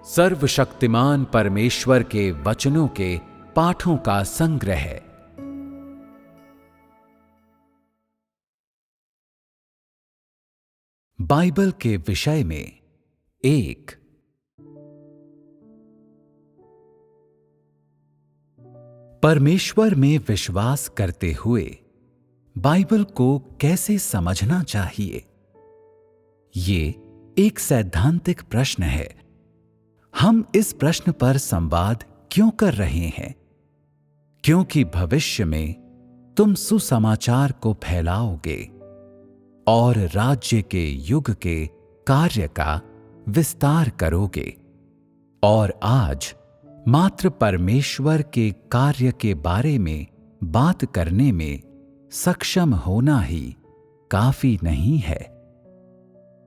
सर्वशक्तिमान परमेश्वर के वचनों के पाठों का संग्रह। बाइबल के विषय में एक। परमेश्वर में विश्वास करते हुए बाइबल को कैसे समझना चाहिए? ये एक सैद्धांतिक प्रश्न है। हम इस प्रश्न पर संवाद क्यों कर रहे हैं? क्योंकि भविष्य में तुम सुसमाचार को फैलाओगे और राज्य के युग के कार्य का विस्तार करोगे। और आज मात्र परमेश्वर के कार्य के बारे में बात करने में सक्षम होना ही काफी नहीं है।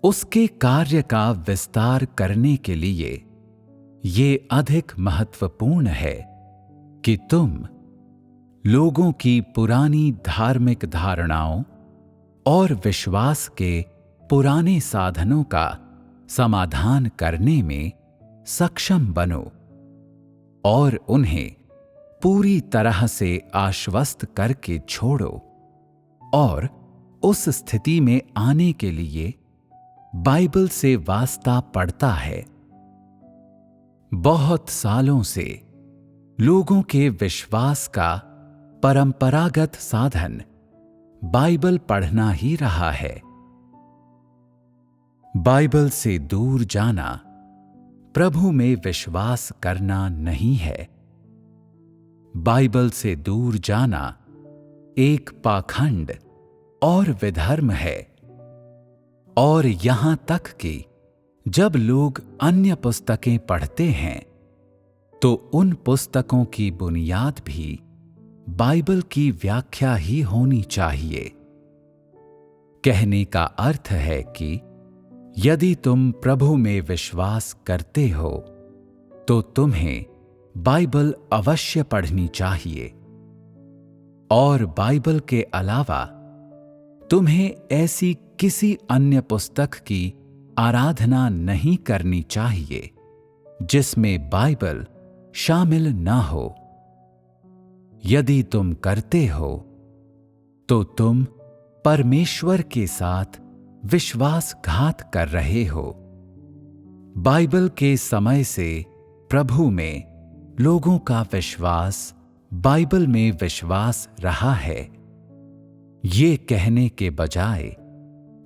उसके कार्य का विस्तार करने के लिए ये अधिक महत्वपूर्ण है कि तुम लोगों की पुरानी धार्मिक धारणाओं और विश्वास के पुराने साधनों का समाधान करने में सक्षम बनो और उन्हें पूरी तरह से आश्वस्त करके छोड़ो और उस स्थिति में आने के लिए बाइबल से वास्ता पड़ता है। बहुत सालों से लोगों के विश्वास का परंपरागत साधन बाइबल पढ़ना ही रहा है। बाइबल से दूर जाना प्रभु में विश्वास करना नहीं है। बाइबल से दूर जाना एक पाखंड और विधर्म है। और यहां तक कि जब लोग अन्य पुस्तकें पढ़ते हैं तो उन पुस्तकों की बुनियाद भी बाइबल की व्याख्या ही होनी चाहिए। कहने का अर्थ है कि यदि तुम प्रभु में विश्वास करते हो तो तुम्हें बाइबल अवश्य पढ़नी चाहिए। और बाइबल के अलावा तुम्हें ऐसी किसी अन्य पुस्तक की आराधना नहीं करनी चाहिए जिसमें बाइबल शामिल ना हो। यदि तुम करते हो तो तुम परमेश्वर के साथ विश्वासघात कर रहे हो। बाइबल के समय से प्रभु में लोगों का विश्वास बाइबल में विश्वास रहा है। ये कहने के बजाय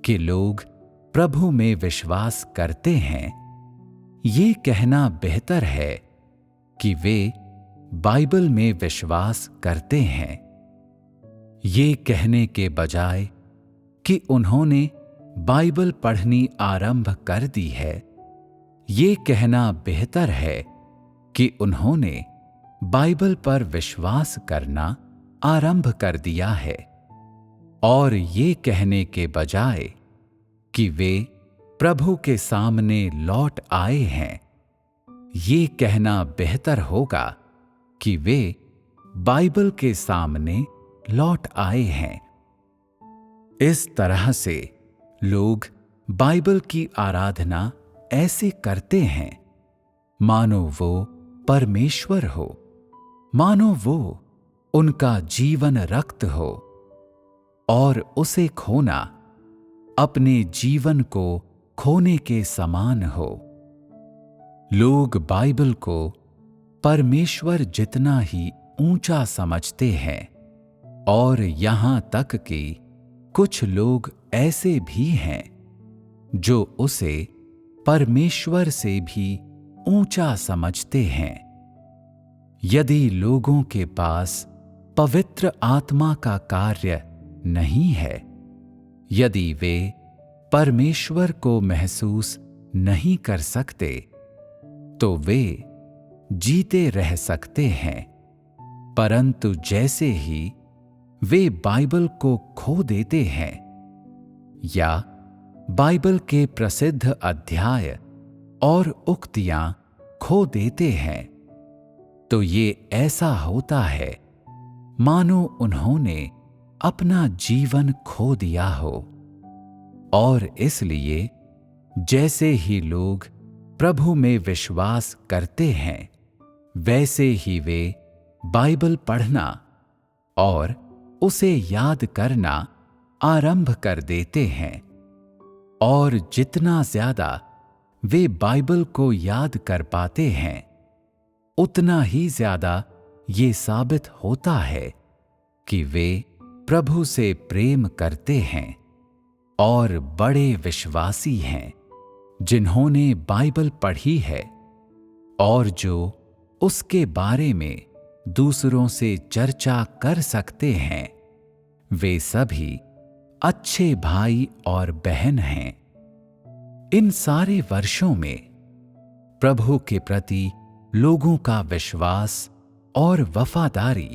कि लोग प्रभु में विश्वास करते हैं, ये कहना बेहतर है कि वे बाइबल में विश्वास करते हैं। ये कहने के बजाय कि उन्होंने बाइबल पढ़नी आरंभ कर दी है, ये कहना बेहतर है कि उन्होंने बाइबल पर विश्वास करना आरंभ कर दिया है। और ये कहने के बजाय कि वे प्रभु के सामने लौट आए हैं, ये कहना बेहतर होगा कि वे बाइबल के सामने लौट आए हैं। इस तरह से लोग बाइबल की आराधना ऐसे करते हैं मानो वो परमेश्वर हो, मानो वो उनका जीवन रक्त हो, और उसे खोना अपने जीवन को खोने के समान हो। लोग बाइबल को परमेश्वर जितना ही ऊंचा समझते हैं। और यहां तक कि कुछ लोग ऐसे भी हैं जो उसे परमेश्वर से भी ऊंचा समझते हैं। यदि लोगों के पास पवित्र आत्मा का कार्य नहीं है, यदि वे परमेश्वर को महसूस नहीं कर सकते, तो वे जीते रह सकते हैं। परंतु जैसे ही वे बाइबल को खो देते हैं या बाइबल के प्रसिद्ध अध्याय और उक्तियां खो देते हैं, तो ये ऐसा होता है मानो उन्होंने अपना जीवन खो दिया हो। और इसलिए जैसे ही लोग प्रभु में विश्वास करते हैं, वैसे ही वे बाइबल पढ़ना और उसे याद करना आरंभ कर देते हैं। और जितना ज्यादा वे बाइबल को याद कर पाते हैं, उतना ही ज्यादा ये साबित होता है कि वे प्रभु से प्रेम करते हैं और बड़े विश्वासी हैं, जिन्होंने बाइबल पढ़ी है और जो उसके बारे में दूसरों से चर्चा कर सकते हैं। वे सभी अच्छे भाई और बहन हैं। इन सारे वर्षों में प्रभु के प्रति लोगों का विश्वास और वफादारी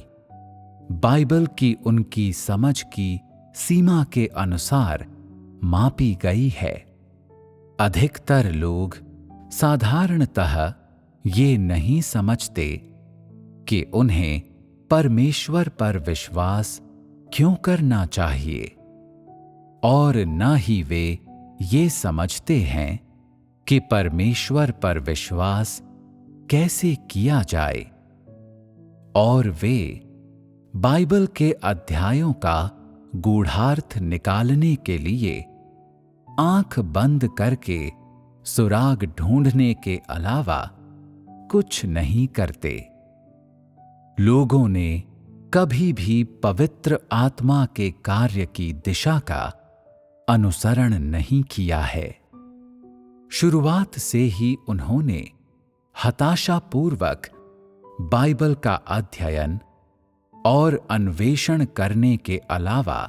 बाइबल की उनकी समझ की सीमा के अनुसार मापी गई है। अधिकतर लोग साधारणतः ये नहीं समझते कि उन्हें परमेश्वर पर विश्वास क्यों करना चाहिए, और न ही वे ये समझते हैं कि परमेश्वर पर विश्वास कैसे किया जाए। और वे बाइबल के अध्यायों का गूढ़ार्थ निकालने के लिए आंख बंद करके सुराग ढूंढने के अलावा कुछ नहीं करते। लोगों ने कभी भी पवित्र आत्मा के कार्य की दिशा का अनुसरण नहीं किया है। शुरुआत से ही उन्होंने हताशापूर्वक बाइबल का अध्ययन और अन्वेषण करने के अलावा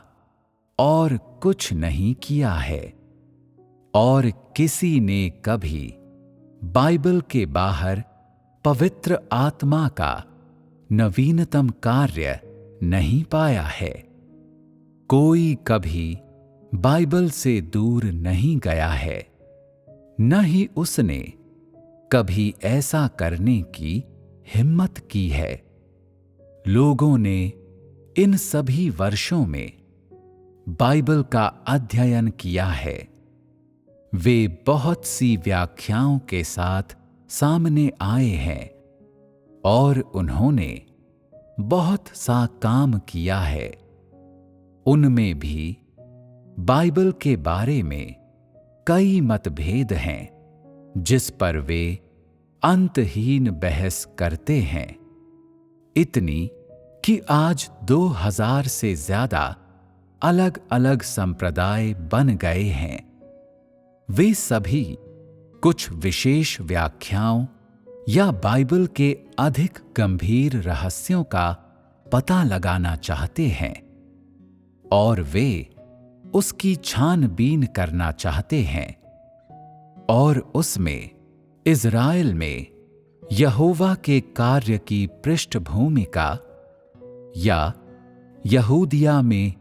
और कुछ नहीं किया है, और किसी ने कभी बाइबल के बाहर पवित्र आत्मा का नवीनतम कार्य नहीं पाया है। कोई कभी बाइबल से दूर नहीं गया है, न ही उसने कभी ऐसा करने की हिम्मत की है। लोगों ने इन सभी वर्षों में बाइबल का अध्ययन किया है। वे बहुत सी व्याख्याओं के साथ सामने आए हैं और उन्होंने बहुत सा काम किया है। उनमें भी बाइबल के बारे में कई मतभेद हैं, जिस पर वे अंतहीन बहस करते हैं। इतनी कि आज 2000 से ज्यादा अलग अलग संप्रदाय बन गए हैं। वे सभी कुछ विशेष व्याख्याओं या बाइबल के अधिक गंभीर रहस्यों का पता लगाना चाहते हैं, और वे उसकी छानबीन करना चाहते हैं और उसमें इज़राइल में यहोवा के कार्य की पृष्ठभूमिका या यहूदिया में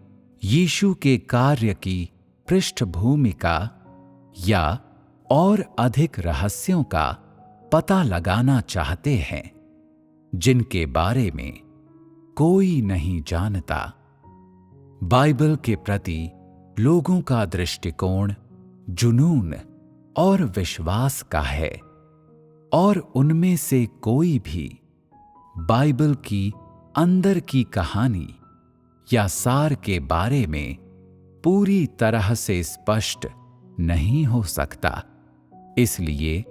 यीशु के कार्य की पृष्ठभूमिका या और अधिक रहस्यों का पता लगाना चाहते हैं, जिनके बारे में कोई नहीं जानता। बाइबल के प्रति लोगों का दृष्टिकोण जुनून और विश्वास का है, और उनमें से कोई भी बाइबल की अंदर की कहानी या सार के बारे में पूरी तरह से स्पष्ट नहीं हो सकता। इसलिए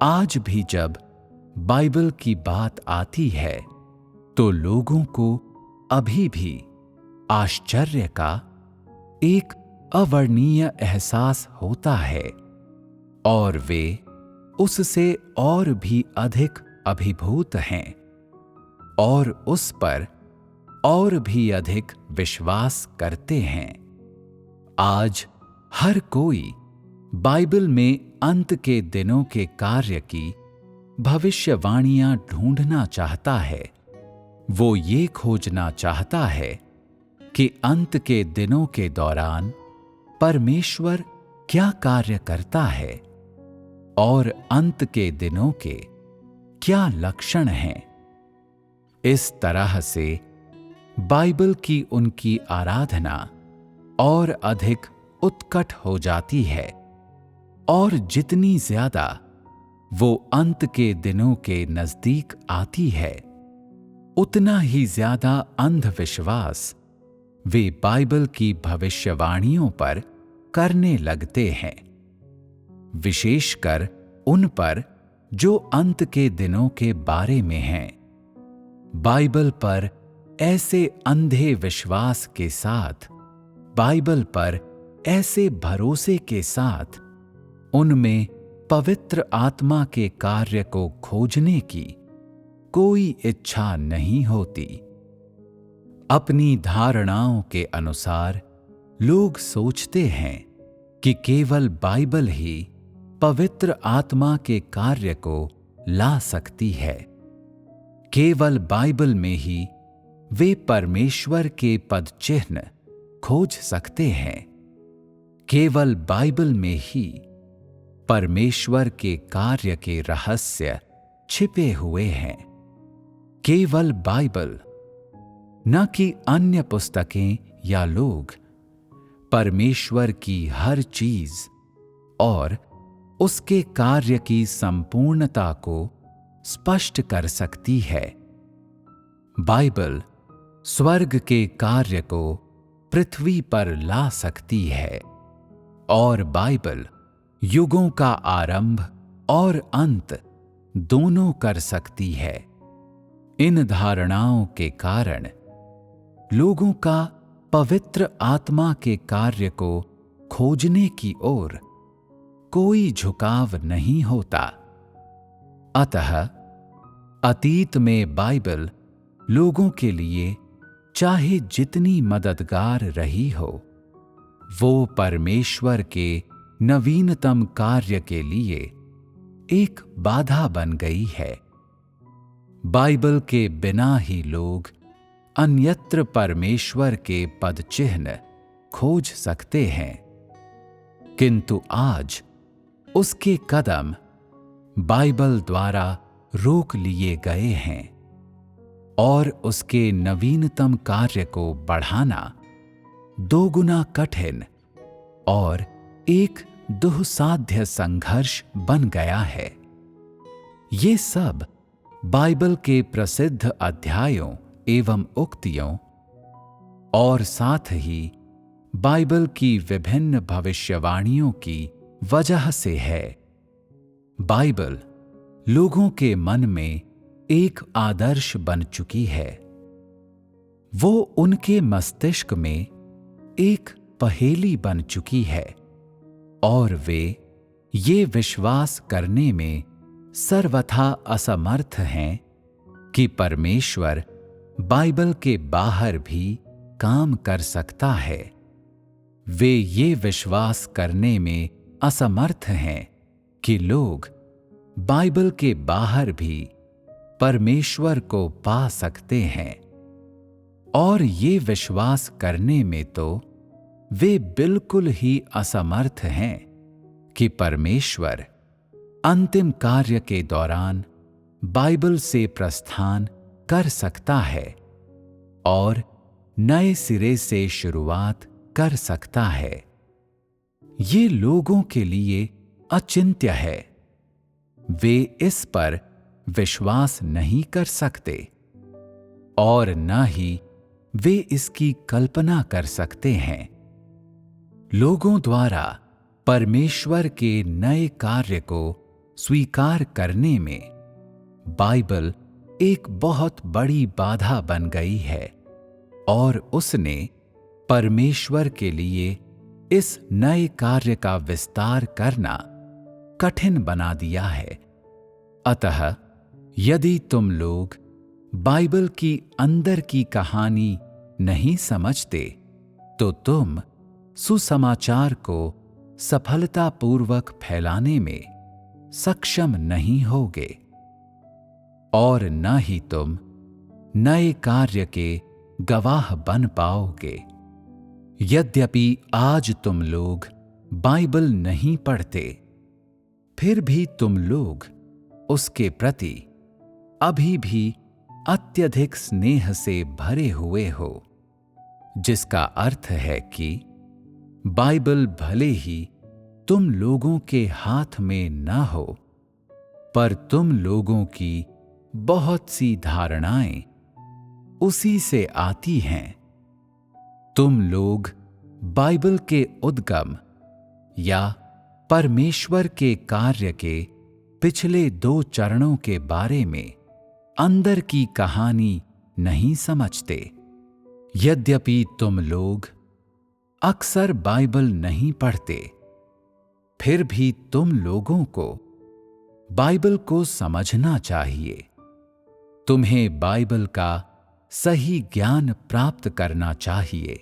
आज भी जब बाइबल की बात आती है तो लोगों को अभी भी आश्चर्य का एक अवर्णनीय एहसास होता है, और वे उससे और भी अधिक अभिभूत हैं और उस पर और भी अधिक विश्वास करते हैं। आज हर कोई बाइबल में अंत के दिनों के कार्य की भविष्यवाणियां ढूंढना चाहता है। वो ये खोजना चाहता है कि अंत के दिनों के दौरान परमेश्वर क्या कार्य करता है और अंत के दिनों के क्या लक्षण हैं। इस तरह से बाइबल की उनकी आराधना और अधिक उत्कट हो जाती है, और जितनी ज्यादा वो अंत के दिनों के नजदीक आती है, उतना ही ज्यादा अंधविश्वास वे बाइबल की भविष्यवाणियों पर करने लगते हैं, विशेषकर उन पर जो अंत के दिनों के बारे में हैं। बाइबल पर ऐसे अंधे विश्वास के साथ, बाइबल पर ऐसे भरोसे के साथ उनमें पवित्र आत्मा के कार्य को खोजने की कोई इच्छा नहीं होती। अपनी धारणाओं के अनुसार लोग सोचते हैं कि केवल बाइबल ही पवित्र आत्मा के कार्य को ला सकती है। केवल बाइबल में ही वे परमेश्वर के पद चिन्ह खोज सकते हैं। केवल बाइबल में ही परमेश्वर के कार्य के रहस्य छिपे हुए हैं। केवल बाइबल, न कि अन्य पुस्तकें या लोग, परमेश्वर की हर चीज और उसके कार्य की संपूर्णता को स्पष्ट कर सकती है। बाइबल स्वर्ग के कार्य को पृथ्वी पर ला सकती है और बाइबल युगों का आरंभ और अंत दोनों कर सकती है। इन धारणाओं के कारण लोगों का पवित्र आत्मा के कार्य को खोजने की ओर कोई झुकाव नहीं होता। अतः अतीत में बाइबल लोगों के लिए चाहे जितनी मददगार रही हो, वो परमेश्वर के नवीनतम कार्य के लिए एक बाधा बन गई है। बाइबल के बिना ही लोग अन्यत्र परमेश्वर के पद चिन्ह खोज सकते हैं, किंतु आज उसके कदम बाइबल द्वारा रोक लिए गए हैं और उसके नवीनतम कार्य को बढ़ाना दोगुना कठिन और एक दुस्साध्य संघर्ष बन गया है। ये सब बाइबल के प्रसिद्ध अध्यायों एवं उक्तियों और साथ ही बाइबल की विभिन्न भविष्यवाणियों की वजह से है। बाइबल लोगों के मन में एक आदर्श बन चुकी है। वो उनके मस्तिष्क में एक पहेली बन चुकी है और वे ये विश्वास करने में सर्वथा असमर्थ हैं कि परमेश्वर बाइबल के बाहर भी काम कर सकता है। वे ये विश्वास करने में असमर्थ हैं कि लोग बाइबल के बाहर भी परमेश्वर को पा सकते हैं, और ये विश्वास करने में तो वे बिल्कुल ही असमर्थ हैं कि परमेश्वर अंतिम कार्य के दौरान बाइबल से प्रस्थान कर सकता है और नए सिरे से शुरुआत कर सकता है। ये लोगों के लिए अचिंत्य है। वे इस पर विश्वास नहीं कर सकते और न ही वे इसकी कल्पना कर सकते हैं। लोगों द्वारा परमेश्वर के नए कार्य को स्वीकार करने में बाइबल एक बहुत बड़ी बाधा बन गई है और उसने परमेश्वर के लिए इस नए कार्य का विस्तार करना कठिन बना दिया है। अतः यदि तुम लोग बाइबल की अंदर की कहानी नहीं समझते तो तुम सुसमाचार को सफलतापूर्वक फैलाने में सक्षम नहीं होगे और न ही तुम नए कार्य के गवाह बन पाओगे। यद्यपि आज तुम लोग बाइबल नहीं पढ़ते, फिर भी तुम लोग उसके प्रति अभी भी अत्यधिक स्नेह से भरे हुए हो, जिसका अर्थ है कि बाइबल भले ही तुम लोगों के हाथ में न हो, पर तुम लोगों की बहुत सी धारणाएं उसी से आती हैं। तुम लोग बाइबल के उद्गम या परमेश्वर के कार्य के पिछले 2 चरणों के बारे में अंदर की कहानी नहीं समझते। यद्यपि तुम लोग अक्सर बाइबल नहीं पढ़ते, फिर भी तुम लोगों को बाइबल को समझना चाहिए। तुम्हें बाइबल का सही ज्ञान प्राप्त करना चाहिए।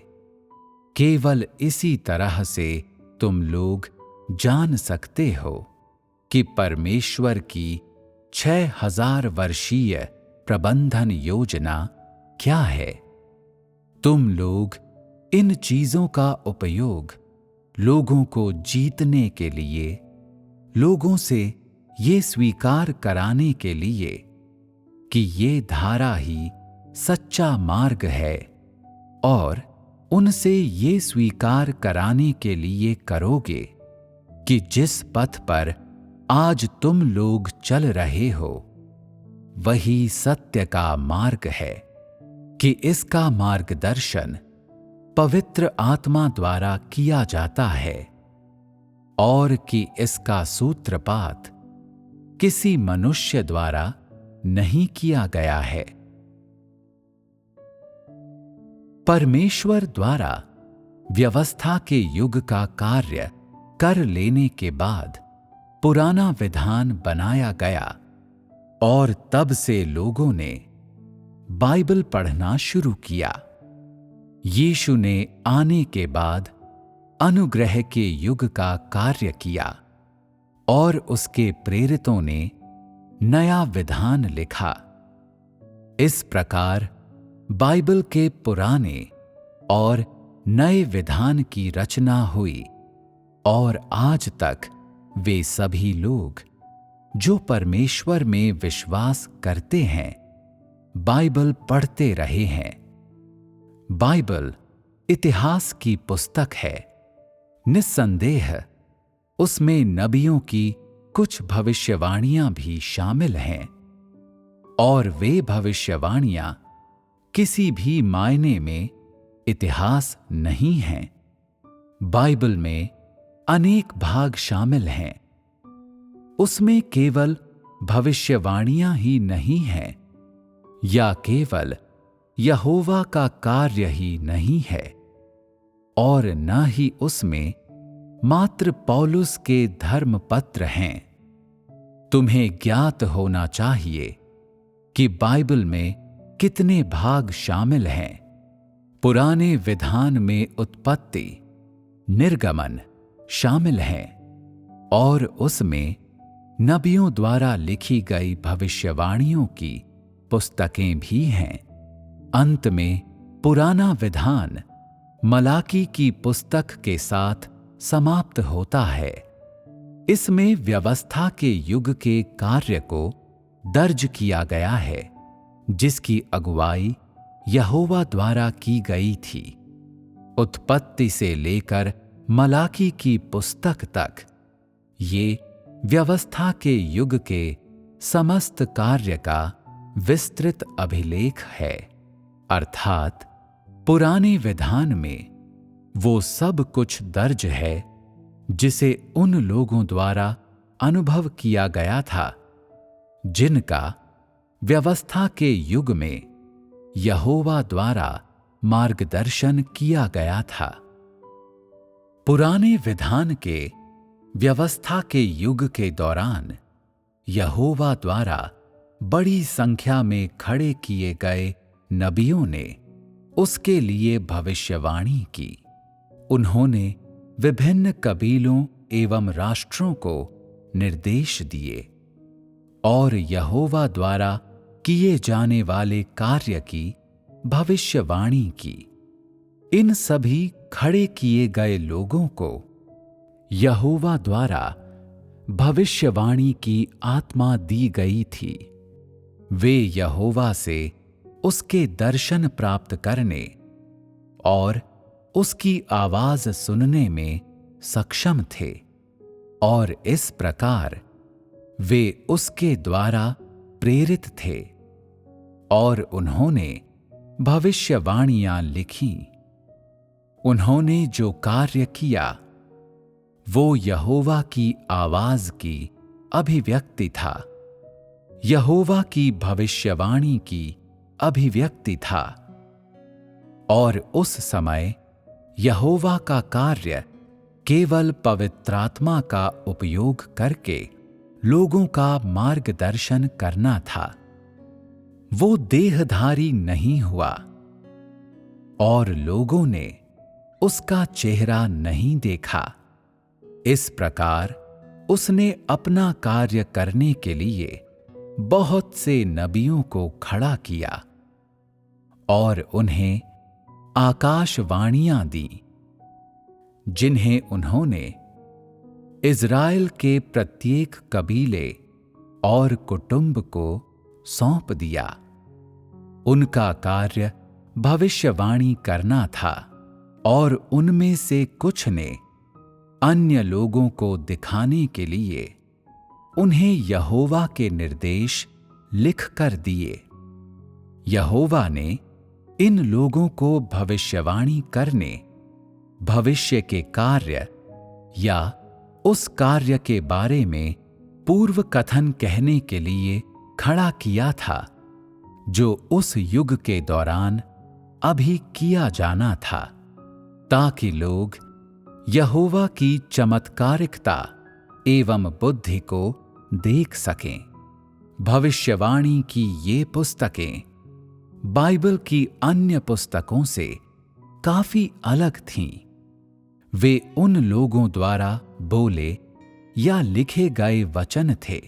केवल इसी तरह से तुम लोग जान सकते हो कि परमेश्वर की 6000 वर्षीय प्रबंधन योजना क्या है। तुम लोग इन चीजों का उपयोग लोगों को जीतने के लिए, लोगों से ये स्वीकार कराने के लिए कि ये धारा ही सच्चा मार्ग है, और उनसे ये स्वीकार कराने के लिए करोगे कि जिस पथ पर आज तुम लोग चल रहे हो वही सत्य का मार्ग है, कि इसका मार्गदर्शन पवित्र आत्मा द्वारा किया जाता है और कि इसका सूत्रपात किसी मनुष्य द्वारा नहीं किया गया है। परमेश्वर द्वारा व्यवस्था के युग का कार्य कर लेने के बाद पुराना विधान बनाया गया और तब से लोगों ने बाइबल पढ़ना शुरू किया। यीशु ने आने के बाद अनुग्रह के युग का कार्य किया और उसके प्रेरितों ने नया विधान लिखा। इस प्रकार बाइबल के पुराने और नए विधान की रचना हुई और आज तक वे सभी लोग जो परमेश्वर में विश्वास करते हैं बाइबल पढ़ते रहे हैं। बाइबल इतिहास की पुस्तक है। निस्संदेह उसमें नबियों की कुछ भविष्यवाणियां भी शामिल हैं, और वे भविष्यवाणियां किसी भी मायने में इतिहास नहीं हैं। बाइबल में अनेक भाग शामिल हैं। उसमें केवल भविष्यवाणियां ही नहीं हैं, या केवल यहोवा का कार्य ही नहीं है, और न ही उसमें मात्र पौलुस के धर्मपत्र हैं। तुम्हें ज्ञात होना चाहिए कि बाइबल में कितने भाग शामिल हैं। पुराने विधान में उत्पत्ति, निर्गमन शामिल हैं, और उसमें नबियों द्वारा लिखी गई भविष्यवाणियों की पुस्तकें भी हैं। अंत में पुराना विधान मलाकी की पुस्तक के साथ समाप्त होता है। इसमें व्यवस्था के युग के कार्य को दर्ज किया गया है, जिसकी अगुवाई यहोवा द्वारा की गई थी। उत्पत्ति से लेकर मलाकी की पुस्तक तक ये व्यवस्था के युग के समस्त कार्य का विस्तृत अभिलेख है। अर्थात पुराने विधान में वो सब कुछ दर्ज है जिसे उन लोगों द्वारा अनुभव किया गया था जिनका व्यवस्था के युग में यहोवा द्वारा मार्गदर्शन किया गया था। पुराने विधान के व्यवस्था के युग के दौरान यहोवा द्वारा बड़ी संख्या में खड़े किए गए नबियों ने उसके लिए भविष्यवाणी की। उन्होंने विभिन्न कबीलों एवं राष्ट्रों को निर्देश दिए और यहोवा द्वारा किए जाने वाले कार्य की भविष्यवाणी की। इन सभी खड़े किए गए लोगों को यहोवा द्वारा भविष्यवाणी की आत्मा दी गई थी। वे यहोवा से उसके दर्शन प्राप्त करने और उसकी आवाज सुनने में सक्षम थे, और इस प्रकार वे उसके द्वारा प्रेरित थे और उन्होंने भविष्यवाणियां लिखी। उन्होंने जो कार्य किया वो यहोवा की आवाज की अभिव्यक्ति था, यहोवा की भविष्यवाणी की अभिव्यक्ति था। और उस समय यहोवा का कार्य केवल पवित्रात्मा का उपयोग करके लोगों का मार्गदर्शन करना था। वो देहधारी नहीं हुआ और लोगों ने उसका चेहरा नहीं देखा। इस प्रकार उसने अपना कार्य करने के लिए बहुत से नबियों को खड़ा किया और उन्हें आकाशवाणियां दी, जिन्हें उन्होंने इज़राइल के प्रत्येक कबीले और कुटुंब को सौंप दिया। उनका कार्य भविष्यवाणी करना था और उनमें से कुछ ने अन्य लोगों को दिखाने के लिए उन्हें यहोवा के निर्देश लिख कर दिए। यहोवा ने इन लोगों को भविष्यवाणी करने, भविष्य के कार्य या उस कार्य के बारे में पूर्व कथन कहने के लिए खड़ा किया था जो उस युग के दौरान अभी किया जाना था, ताकि लोग यहोवा की चमत्कारिकता एवं बुद्धि को देख सकें। भविष्यवाणी की ये पुस्तकें बाइबल की अन्य पुस्तकों से काफी अलग थीं। वे उन लोगों द्वारा बोले या लिखे गए वचन थे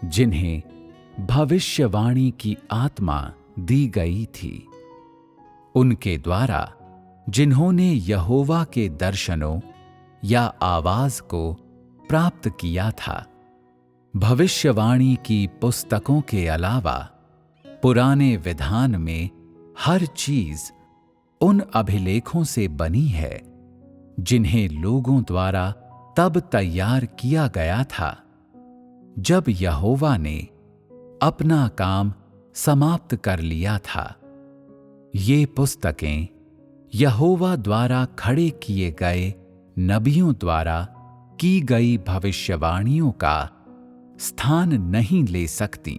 जिन्हें भविष्यवाणी की आत्मा दी गई थी, उनके द्वारा जिन्होंने यहोवा के दर्शनों या आवाज को प्राप्त किया था। भविष्यवाणी की पुस्तकों के अलावा पुराने विधान में हर चीज उन अभिलेखों से बनी है जिन्हें लोगों द्वारा तब तैयार किया गया था जब यहोवा ने अपना काम समाप्त कर लिया था। ये पुस्तकें यहोवा द्वारा खड़े किए गए नबियों द्वारा की गई भविष्यवाणियों का स्थान नहीं ले सकती,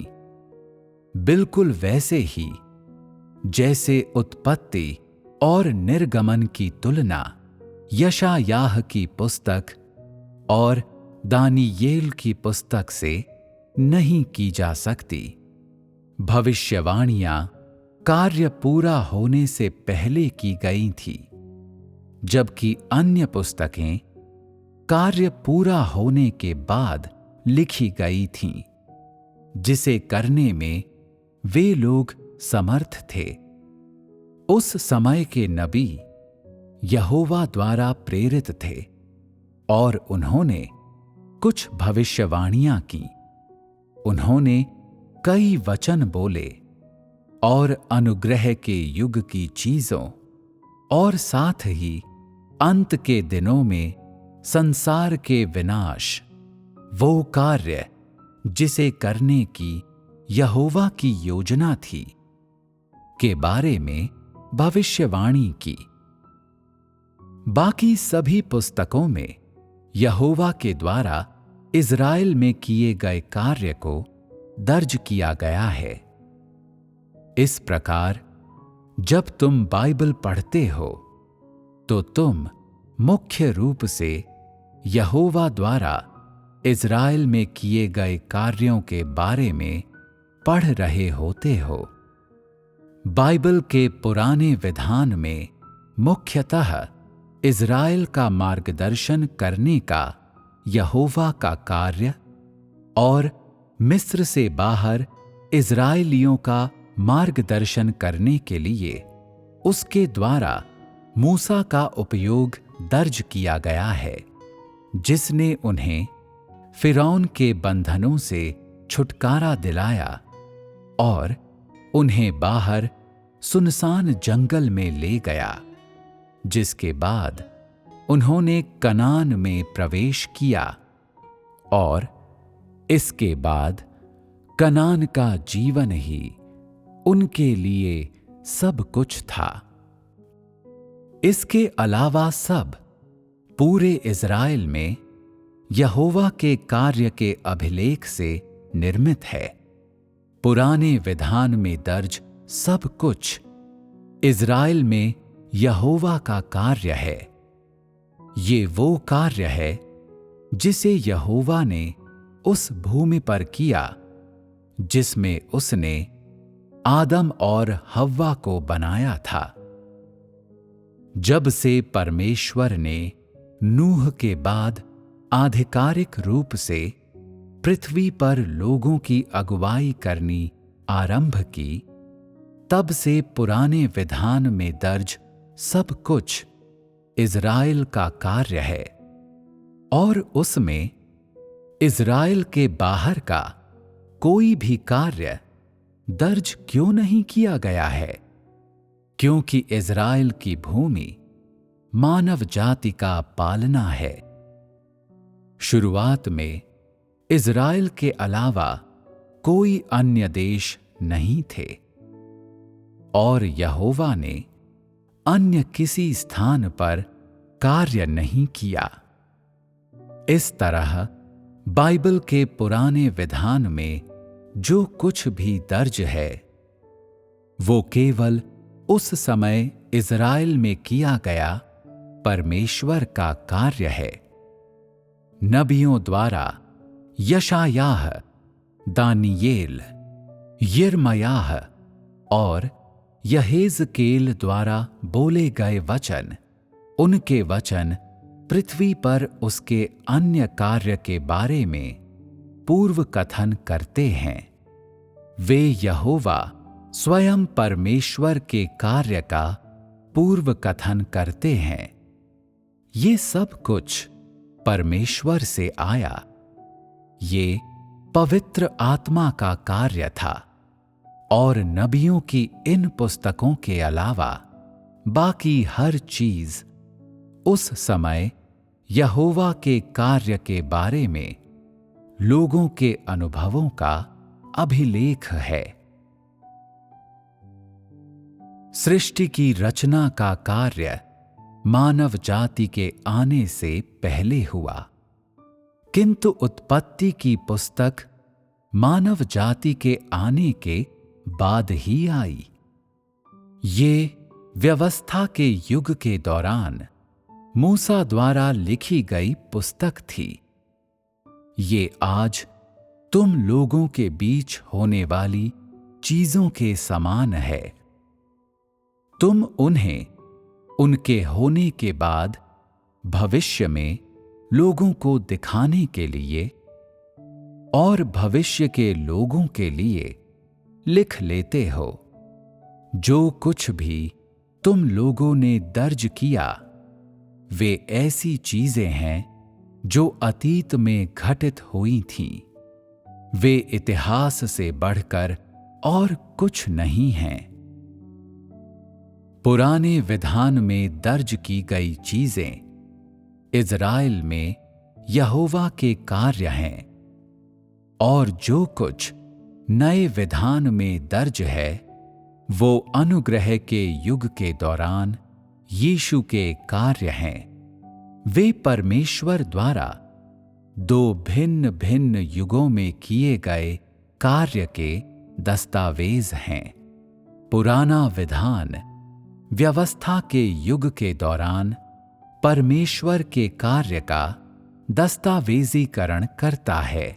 बिल्कुल वैसे ही जैसे उत्पत्ति और निर्गमन की तुलना यशायाह की पुस्तक और दानियेल की पुस्तक से नहीं की जा सकती। भविष्यवाणियां कार्य पूरा होने से पहले की गई थी, जबकि अन्य पुस्तकें कार्य पूरा होने के बाद लिखी गई थीं, जिसे करने में वे लोग समर्थ थे। उस समय के नबी यहोवा द्वारा प्रेरित थे और उन्होंने कुछ भविष्यवाणियां की। उन्होंने कई वचन बोले और अनुग्रह के युग की चीजों और साथ ही अंत के दिनों में संसार के विनाश, वो कार्य जिसे करने की यहोवा की योजना थी, के बारे में भविष्यवाणी की। बाकी सभी पुस्तकों में यहोवा के द्वारा इज़राइल में किए गए कार्य को दर्ज किया गया है। इस प्रकार जब तुम बाइबल पढ़ते हो तो तुम मुख्य रूप से यहोवा द्वारा इज़राइल में किए गए कार्यों के बारे में पढ़ रहे होते हो। बाइबल के पुराने विधान में मुख्यतः इज़राइल का मार्गदर्शन करने का यहोवा का कार्य और मिस्र से बाहर इज़राइलियों का मार्गदर्शन करने के लिए उसके द्वारा मूसा का उपयोग दर्ज किया गया है, जिसने उन्हें फिरौन के बंधनों से छुटकारा दिलाया और उन्हें बाहर सुनसान जंगल में ले गया, जिसके बाद उन्होंने कनान में प्रवेश किया और इसके बाद कनान का जीवन ही उनके लिए सब कुछ था। इसके अलावा सब पूरे इज़राइल में यहोवा के कार्य के अभिलेख से निर्मित है। पुराने विधान में दर्ज सब कुछ इज़राइल में यहोवा का कार्य है। ये वो कार्य है जिसे यहोवा ने उस भूमि पर किया जिसमें उसने आदम और हव्वा को बनाया था। जब से परमेश्वर ने नूह के बाद आधिकारिक रूप से पृथ्वी पर लोगों की अगुवाई करनी आरंभ की, तब से पुराने विधान में दर्ज सब कुछ इज़राइल का कार्य है और उसमें इज़राइल के बाहर का कोई भी कार्य दर्ज क्यों नहीं किया गया है? क्योंकि इज़राइल की भूमि मानव जाति का पालना है। शुरुआत में इज़राइल के अलावा कोई अन्य देश नहीं थे और यहोवा ने अन्य किसी स्थान पर कार्य नहीं किया। इस तरह बाइबल के पुराने विधान में जो कुछ भी दर्ज है वो केवल उस समय इज़राइल में किया गया परमेश्वर का कार्य है। नबियों द्वारा यशायाह, दानियेल, यिर्मयाह और यहेजकेल द्वारा बोले गए वचन, उनके वचन पृथ्वी पर उसके अन्य कार्य के बारे में पूर्व कथन करते हैं। वे यहोवा स्वयं परमेश्वर के कार्य का पूर्व कथन करते हैं। ये सब कुछ परमेश्वर से आया। ये पवित्र आत्मा का कार्य था और नबियों की इन पुस्तकों के अलावा बाकी हर चीज उस समय यहोवा के कार्य के बारे में लोगों के अनुभवों का अभिलेख है। सृष्टि की रचना का कार्य मानव जाति के आने से पहले हुआ, किंतु उत्पत्ति की पुस्तक मानव जाति के आने के बाद ही आई। ये व्यवस्था के युग के दौरान मूसा द्वारा लिखी गई पुस्तक थी। ये आज तुम लोगों के बीच होने वाली चीजों के समान है। तुम उन्हें उनके होने के बाद भविष्य में लोगों को दिखाने के लिए और भविष्य के लोगों के लिए लिख लेते हो। जो कुछ भी तुम लोगों ने दर्ज किया वे ऐसी चीजें हैं जो अतीत में घटित हुई थीं। वे इतिहास से बढ़कर और कुछ नहीं हैं। पुराने विधान में दर्ज की गई चीजें इज़राइल में यहोवा के कार्य हैं और जो कुछ नए विधान में दर्ज है वो अनुग्रह के युग के दौरान यीशु के कार्य हैं। वे परमेश्वर द्वारा दो भिन्न भिन्न युगों में किए गए कार्य के दस्तावेज हैं। पुराना विधान व्यवस्था के युग के दौरान परमेश्वर के कार्य का दस्तावेजीकरण करता है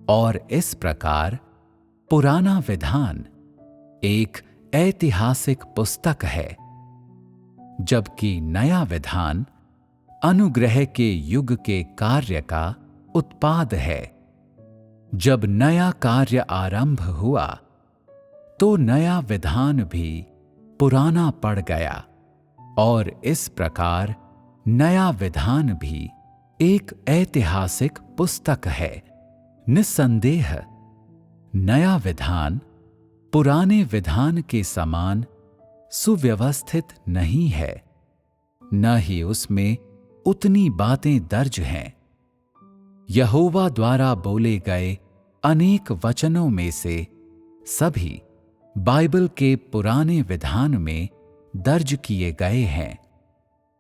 और इस प्रकार पुराना विधान एक ऐतिहासिक पुस्तक है, जबकि नया विधान अनुग्रह के युग के कार्य का उत्पाद है। जब नया कार्य आरंभ हुआ तो नया विधान भी पुराना पड़ गया और इस प्रकार नया विधान भी एक ऐतिहासिक पुस्तक है। निस्संदेह नया विधान पुराने विधान के समान सुव्यवस्थित नहीं है, न ही उसमें उतनी बातें दर्ज हैं। यहोवा द्वारा बोले गए अनेक वचनों में से सभी बाइबल के पुराने विधान में दर्ज किए गए हैं,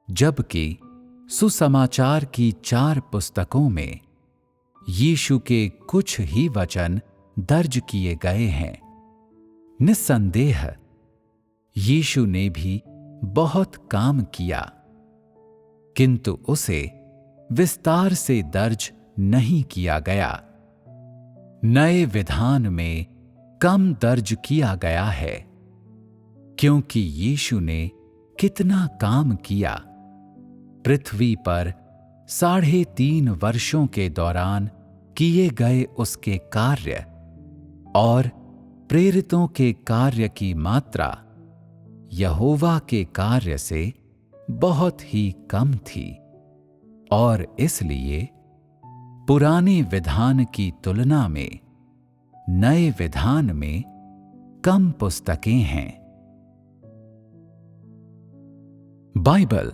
जबकि सुसमाचार की 4 पुस्तकों में यीशु के कुछ ही वचन दर्ज किए गए हैं। निस्संदेह यीशु ने भी बहुत काम किया, किंतु उसे विस्तार से दर्ज नहीं किया गया। नए विधान में कम दर्ज किया गया है, क्योंकि यीशु ने कितना काम किया। पृथ्वी पर 3.5 वर्षों के दौरान किए गए उसके कार्य और प्रेरितों के कार्य की मात्रा यहोवा के कार्य से बहुत ही कम थी, और इसलिए पुराने विधान की तुलना में नए विधान में कम पुस्तकें हैं। बाइबल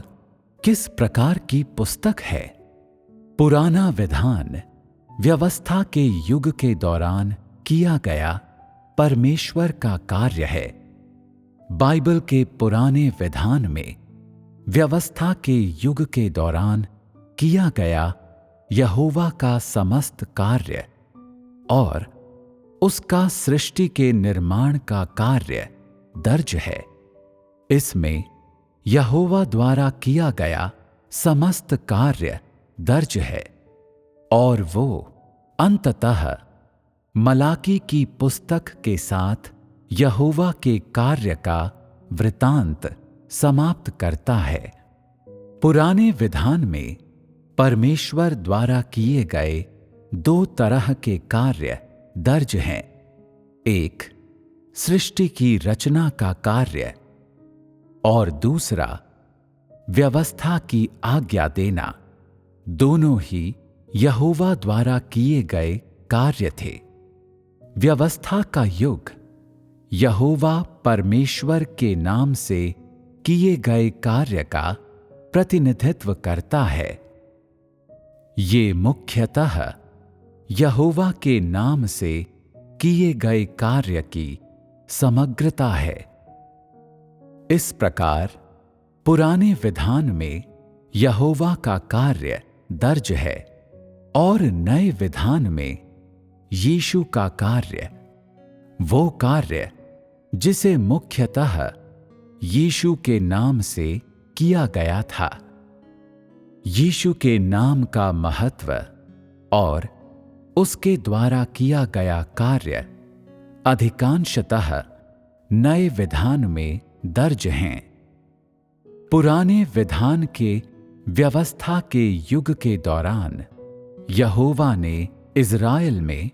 किस प्रकार की पुस्तक है? पुराना विधान व्यवस्था के युग के दौरान किया गया परमेश्वर का कार्य है। बाइबल के पुराने विधान में व्यवस्था के युग के दौरान किया गया यहोवा का समस्त कार्य और उसका सृष्टि के निर्माण का कार्य दर्ज है। इसमें यहोवा द्वारा किया गया समस्त कार्य दर्ज है, और वो अंततः मलाकी की पुस्तक के साथ यहोवा के कार्य का वृतांत समाप्त करता है। पुराने विधान में परमेश्वर द्वारा किए गए 2 तरह के कार्य दर्ज हैं। एक सृष्टि की रचना का कार्य और दूसरा व्यवस्था की आज्ञा देना। दोनों ही यहोवा द्वारा किए गए कार्य थे। व्यवस्था का युग यहोवा परमेश्वर के नाम से किए गए कार्य का प्रतिनिधित्व करता है। ये मुख्यतः यहोवा के नाम से किए गए कार्य की समग्रता है। इस प्रकार पुराने विधान में यहोवा का कार्य दर्ज है, और नए विधान में यीशु का कार्य, वो कार्य जिसे मुख्यतः यीशु के नाम से किया गया था। यीशु के नाम का महत्व और उसके द्वारा किया गया कार्य अधिकांशतः नए विधान में दर्ज हैं। पुराने विधान के व्यवस्था के युग के दौरान यहोवा ने इज़राइल में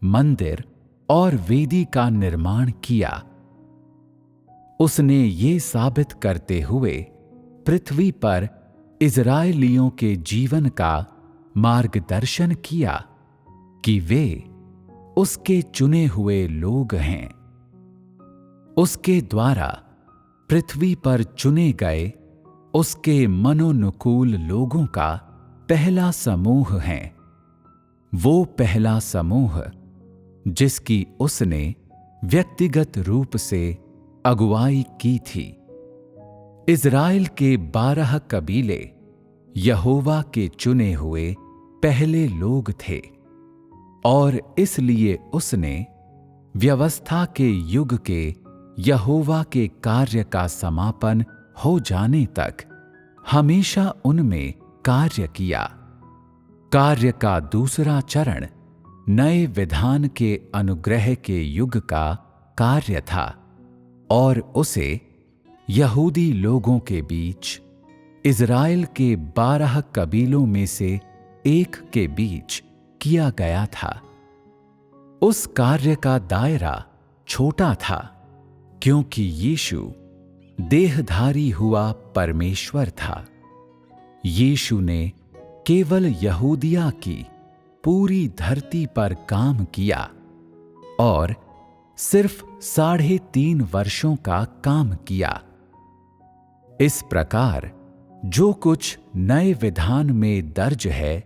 मंदिर और वेदी का निर्माण किया। उसने ये साबित करते हुए पृथ्वी पर इज़राइलियों के जीवन का मार्गदर्शन किया कि वे उसके चुने हुए लोग हैं। उसके द्वारा पृथ्वी पर चुने गए उसके मनोनुकूल लोगों का पहला समूह है। वो पहला समूह जिसकी उसने व्यक्तिगत रूप से अगुवाई की थी। इज़राइल के 12 कबीले यहोवा के चुने हुए पहले लोग थे, और इसलिए उसने व्यवस्था के युग के यहोवा के कार्य का समापन हो जाने तक हमेशा उनमें कार्य किया। कार्य का दूसरा चरण नए विधान के अनुग्रह के युग का कार्य था, और उसे यहूदी लोगों के बीच इज़राइल के 12 कबीलों में से एक के बीच किया गया था। उस कार्य का दायरा छोटा था, क्योंकि यीशु देहधारी हुआ परमेश्वर था। यीशु ने केवल यहूदिया की पूरी धरती पर काम किया और सिर्फ 3.5 वर्षों का काम किया। इस प्रकार जो कुछ नए विधान में दर्ज है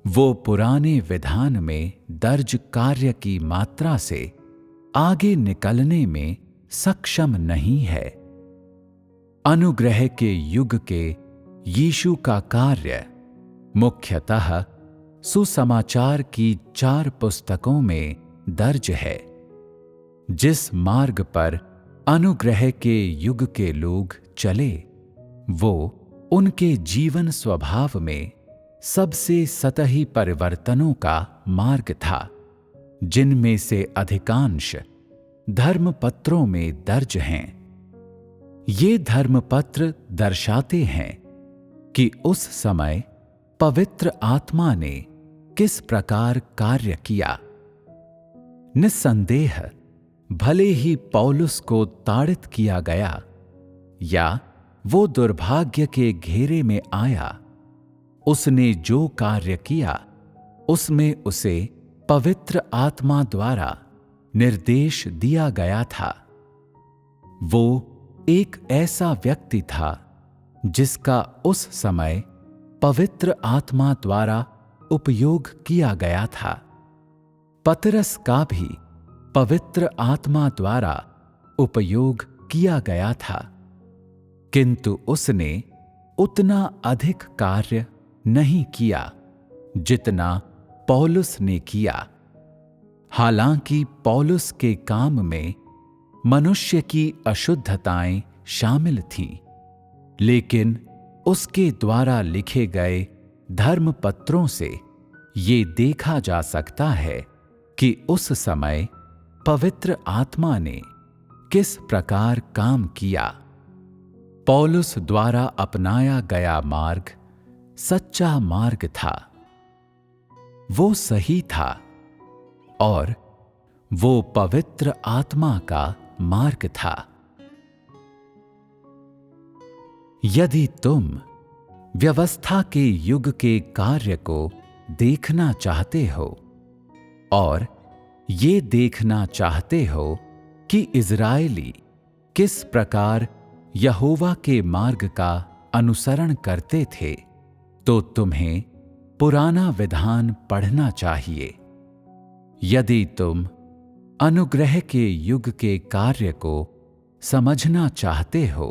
वो पुराने विधान में दर्ज कार्य की मात्रा से आगे निकलने में सक्षम नहीं है। अनुग्रह के युग के यीशु का कार्य मुख्यतः सुसमाचार की 4 पुस्तकों में दर्ज है। जिस मार्ग पर अनुग्रह के युग के लोग चले, वो उनके जीवन स्वभाव में सबसे सतही परिवर्तनों का मार्ग था, जिनमें से अधिकांश धर्मपत्रों में दर्ज हैं। ये धर्मपत्र दर्शाते हैं कि उस समय पवित्र आत्मा ने किस प्रकार कार्य किया। निस्संदेह भले ही पौलुस को ताड़ित किया गया या वो दुर्भाग्य के घेरे में आया, उसने जो कार्य किया उसमें उसे पवित्र आत्मा द्वारा निर्देश दिया गया था। वो एक ऐसा व्यक्ति था जिसका उस समय पवित्र आत्मा द्वारा उपयोग किया गया था। पतरस का भी पवित्र आत्मा द्वारा उपयोग किया गया था, किंतु उसने उतना अधिक कार्य नहीं किया जितना पौलुस ने किया। हालांकि पौलुस के काम में मनुष्य की अशुद्धताएं शामिल थीं, लेकिन उसके द्वारा लिखे गए धर्मपत्रों से ये देखा जा सकता है कि उस समय पवित्र आत्मा ने किस प्रकार काम किया। पौलुस द्वारा अपनाया गया मार्ग सच्चा मार्ग था। वो सही था और वो पवित्र आत्मा का मार्ग था। यदि तुम व्यवस्था के युग के कार्य को देखना चाहते हो और ये देखना चाहते हो कि इज़राइली किस प्रकार यहोवा के मार्ग का अनुसरण करते थे, तो तुम्हें पुराना विधान पढ़ना चाहिए। यदि तुम अनुग्रह के युग के कार्य को समझना चाहते हो,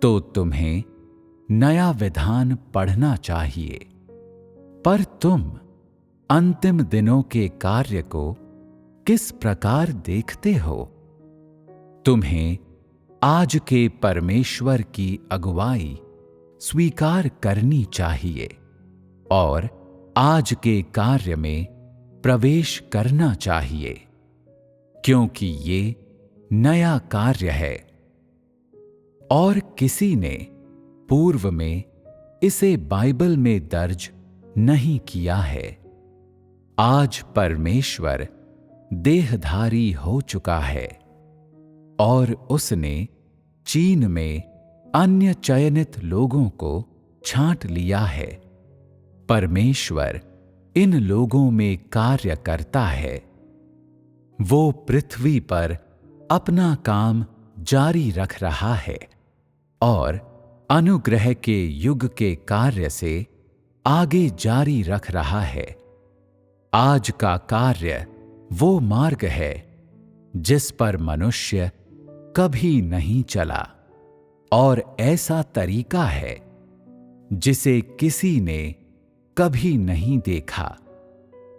तो तुम्हें नया विधान पढ़ना चाहिए। पर तुम अंतिम दिनों के कार्य को किस प्रकार देखते हो? तुम्हें आज के परमेश्वर की अगुवाई स्वीकार करनी चाहिए और आज के कार्य में प्रवेश करना चाहिए, क्योंकि ये नया कार्य है और किसी ने पूर्व में इसे बाइबल में दर्ज नहीं किया है। आज परमेश्वर देहधारी हो चुका है और उसने चीन में अन्य चयनित लोगों को छांट लिया है। परमेश्वर इन लोगों में कार्य करता है। वो पृथ्वी पर अपना काम जारी रख रहा है और अनुग्रह के युग के कार्य से आगे जारी रख रहा है। आज का कार्य वो मार्ग है जिस पर मनुष्य कभी नहीं चला और ऐसा तरीका है जिसे किसी ने कभी नहीं देखा।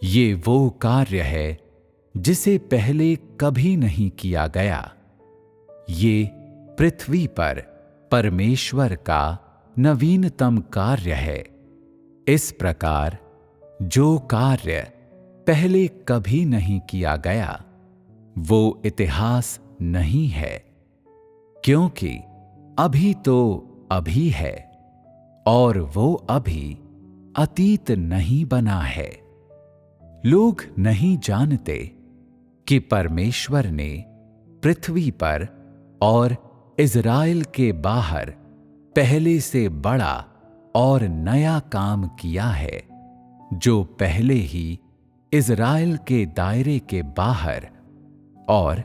ये वो कार्य है जिसे पहले कभी नहीं किया गया। ये पृथ्वी पर परमेश्वर का नवीनतम कार्य है। इस प्रकार जो कार्य पहले कभी नहीं किया गया, वो इतिहास नहीं है, क्योंकि अभी तो अभी है और वो अभी अतीत नहीं बना है। लोग नहीं जानते कि परमेश्वर ने पृथ्वी पर और इज़राइल के बाहर पहले से बड़ा और नया काम किया है, जो पहले ही इज़राइल के दायरे के बाहर और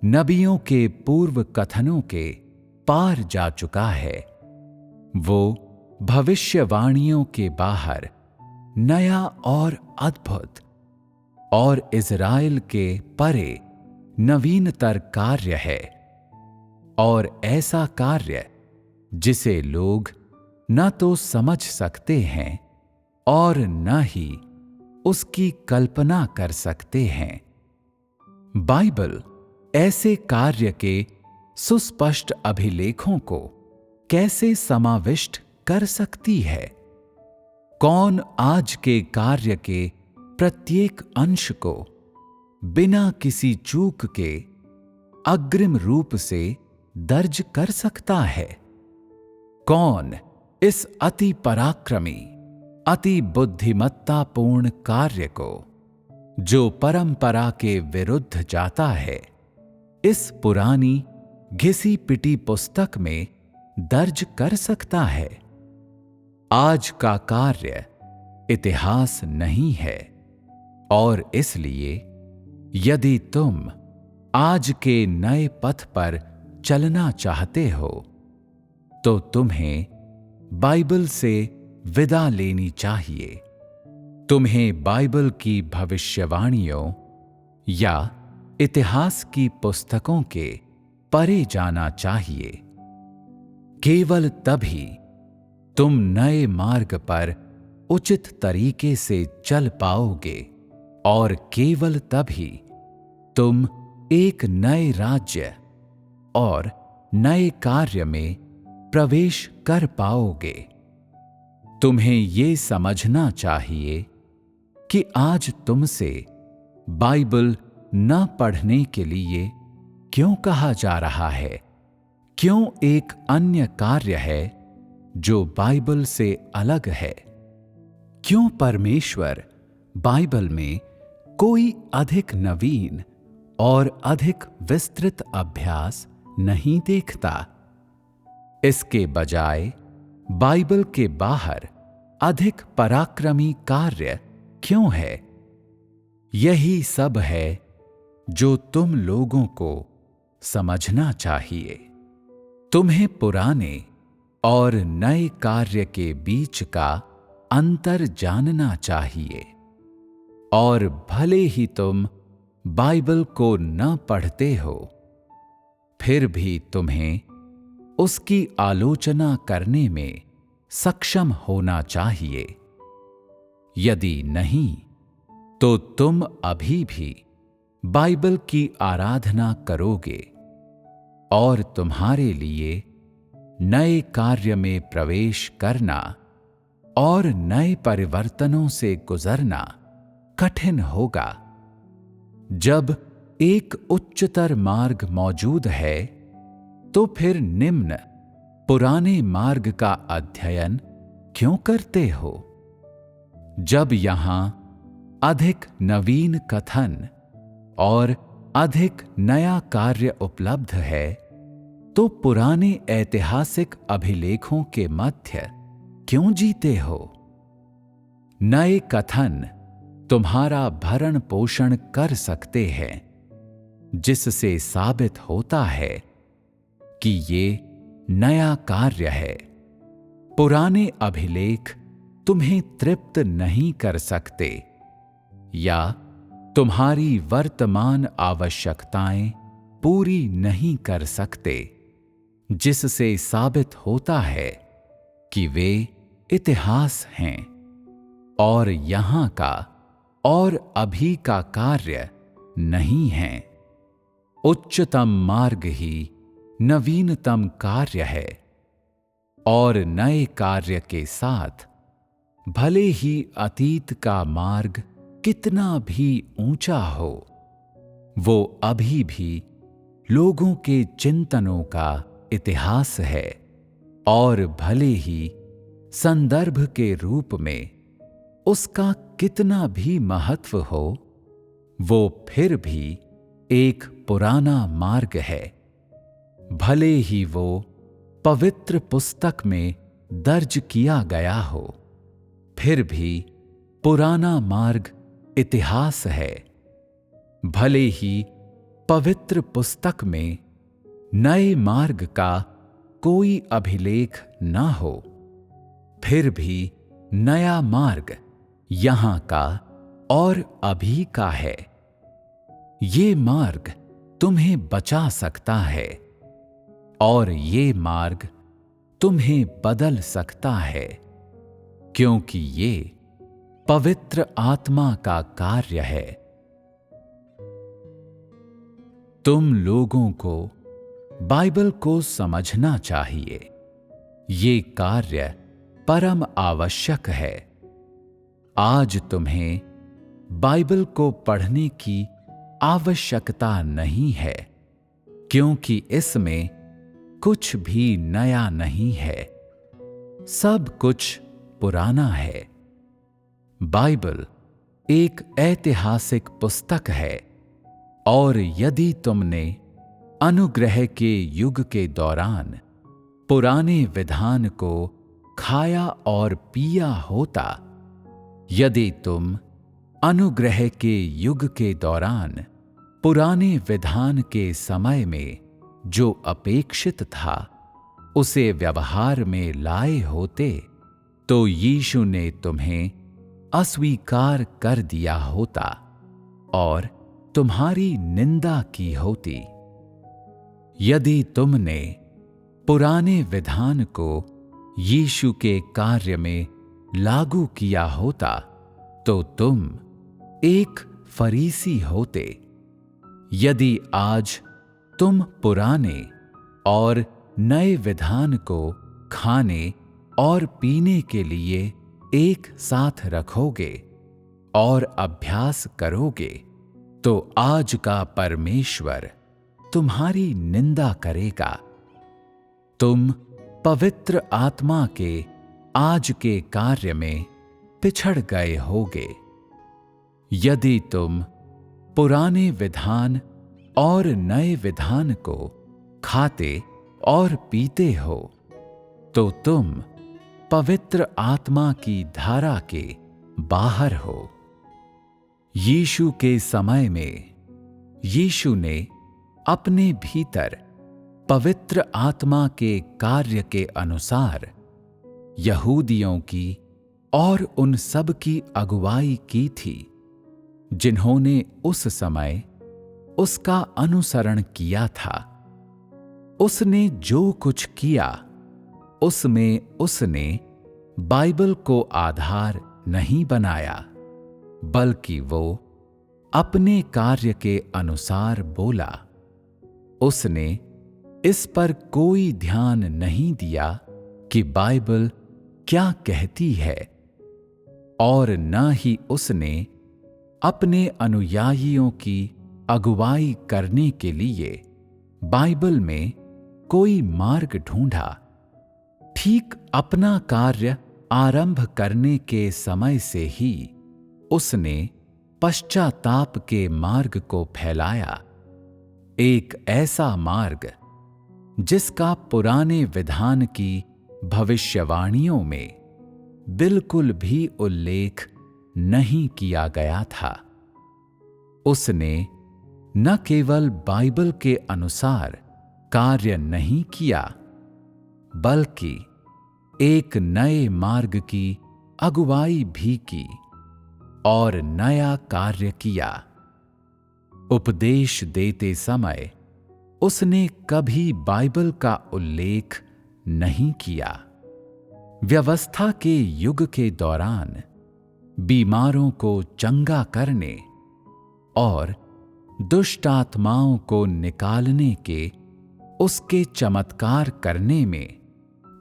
नबियों के पूर्व कथनों के पार जा चुका है। वो भविष्यवाणियों के बाहर नया और अद्भुत और इज़राइल के परे नवीनतर कार्य है, और ऐसा कार्य जिसे लोग न तो समझ सकते हैं और न ही उसकी कल्पना कर सकते हैं। बाइबल ऐसे कार्य के सुस्पष्ट अभिलेखों को कैसे समाविष्ट कर सकती है? कौन आज के कार्य के प्रत्येक अंश को बिना किसी चूक के अग्रिम रूप से दर्ज कर सकता है? कौन इस अति पराक्रमी, अति बुद्धिमत्तापूर्ण कार्य को, जो परंपरा के विरुद्ध जाता है, इस पुरानी घिसी पिटी पुस्तक में दर्ज कर सकता है? आज का कार्य इतिहास नहीं है, और इसलिए यदि तुम आज के नए पथ पर चलना चाहते हो तो तुम्हें बाइबल से विदा लेनी चाहिए। तुम्हें बाइबल की भविष्यवाणियों या इतिहास की पुस्तकों के परे जाना चाहिए। केवल तभी तुम नए मार्ग पर उचित तरीके से चल पाओगे, और केवल तभी तुम एक नए राज्य और नए कार्य में प्रवेश कर पाओगे। तुम्हें ये समझना चाहिए कि आज तुमसे बाइबल न पढ़ने के लिए क्यों कहा जा रहा है, क्यों एक अन्य कार्य है जो बाइबल से अलग है, क्यों परमेश्वर बाइबल में कोई अधिक नवीन और अधिक विस्तृत अभ्यास नहीं देखता। इसके बजाय बाइबल के बाहर अधिक पराक्रमी कार्य क्यों है? यही सब है जो तुम लोगों को समझना चाहिए। तुम्हें पुराने और नए कार्य के बीच का अंतर जानना चाहिए, और भले ही तुम बाइबल को न पढ़ते हो, फिर भी तुम्हें उसकी आलोचना करने में सक्षम होना चाहिए। यदि नहीं, तो तुम अभी भी बाइबल की आराधना करोगे, और तुम्हारे लिए नए कार्य में प्रवेश करना और नए परिवर्तनों से गुजरना कठिन होगा। जब एक उच्चतर मार्ग मौजूद है, तो फिर निम्न पुराने मार्ग का अध्ययन क्यों करते हो? जब यहां अधिक नवीन कथन और अधिक नया कार्य उपलब्ध है, तो पुराने ऐतिहासिक अभिलेखों के मध्य क्यों जीते हो? नए कथन तुम्हारा भरण पोषण कर सकते हैं, जिससे साबित होता है कि ये नया कार्य है। पुराने अभिलेख तुम्हें तृप्त नहीं कर सकते या तुम्हारी वर्तमान आवश्यकताएं पूरी नहीं कर सकते, जिससे साबित होता है कि वे इतिहास हैं, और यहां का और अभी का कार्य नहीं है। उच्चतम मार्ग ही नवीनतम कार्य है, और नए कार्य के साथ भले ही अतीत का मार्ग कितना भी ऊंचा हो, वो अभी भी लोगों के चिंतनों का इतिहास है, और भले ही संदर्भ के रूप में उसका कितना भी महत्व हो, वो फिर भी एक पुराना मार्ग है। भले ही वो पवित्र पुस्तक में दर्ज किया गया हो, फिर भी पुराना मार्ग इतिहास है। भले ही पवित्र पुस्तक में नए मार्ग का कोई अभिलेख न हो, फिर भी नया मार्ग यहाँ का और अभी का है। ये मार्ग तुम्हें बचा सकता है और ये मार्ग तुम्हें बदल सकता है, क्योंकि ये पवित्र आत्मा का कार्य है। तुम लोगों को बाइबल को समझना चाहिए। ये कार्य परम आवश्यक है। आज तुम्हें बाइबल को पढ़ने की आवश्यकता नहीं है, क्योंकि इसमें कुछ भी नया नहीं है। सब कुछ पुराना है। बाइबल एक ऐतिहासिक पुस्तक है और यदि तुमने अनुग्रह के युग के दौरान पुराने विधान को खाया और पिया होता, यदि तुम अनुग्रह के युग के दौरान पुराने विधान के समय में जो अपेक्षित था उसे व्यवहार में लाए होते, तो यीशु ने तुम्हें अस्वीकार कर दिया होता और तुम्हारी निंदा की होती। यदि तुमने पुराने विधान को यीशु के कार्य में लागू किया होता, तो तुम एक फरीसी होते। यदि आज तुम पुराने और नए विधान को खाने और पीने के लिए एक साथ रखोगे और अभ्यास करोगे, तो आज का परमेश्वर तुम्हारी निंदा करेगा। तुम पवित्र आत्मा के आज के कार्य में पिछड़ गए होगे। यदि तुम पुराने विधान और नए विधान को खाते और पीते हो, तो तुम पवित्र आत्मा की धारा के बाहर हो। यीशु के समय में यीशु ने अपने भीतर पवित्र आत्मा के कार्य के अनुसार यहूदियों की और उन सब की अगुवाई की थी जिन्होंने उस समय उसका अनुसरण किया था। उसने जो कुछ किया उसमें उसने बाइबल को आधार नहीं बनाया, बल्कि वो अपने कार्य के अनुसार बोला। उसने इस पर कोई ध्यान नहीं दिया कि बाइबल क्या कहती है, और न ही उसने अपने अनुयायियों की अगुवाई करने के लिए बाइबल में कोई मार्ग ढूंढा। ठीक अपना कार्य आरंभ करने के समय से ही उसने पश्चाताप के मार्ग को फैलाया, एक ऐसा मार्ग जिसका पुराने विधान की भविष्यवाणियों में बिल्कुल भी उल्लेख नहीं किया गया था। उसने न केवल बाइबल के अनुसार कार्य नहीं किया, बल्कि एक नए मार्ग की अगुवाई भी की और नया कार्य किया। उपदेश देते समय उसने कभी बाइबल का उल्लेख नहीं किया। व्यवस्था के युग के दौरान बीमारों को चंगा करने और दुष्ट आत्माओं को निकालने के उसके चमत्कार करने में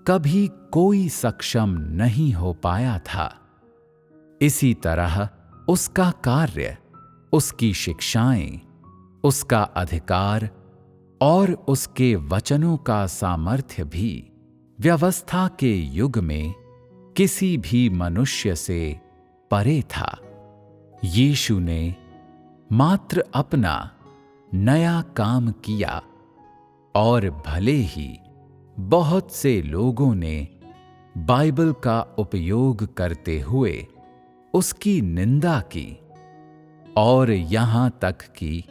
कभी कोई सक्षम नहीं हो पाया था। इसी तरह उसका कार्य, उसकी शिक्षाएं, उसका अधिकार और उसके वचनों का सामर्थ्य भी व्यवस्था के युग में किसी भी मनुष्य से परे था। यीशु ने मात्र अपना नया काम किया और भले ही बहुत से लोगों ने बाइबल का उपयोग करते हुए उसकी निंदा की और यहाँ तक कि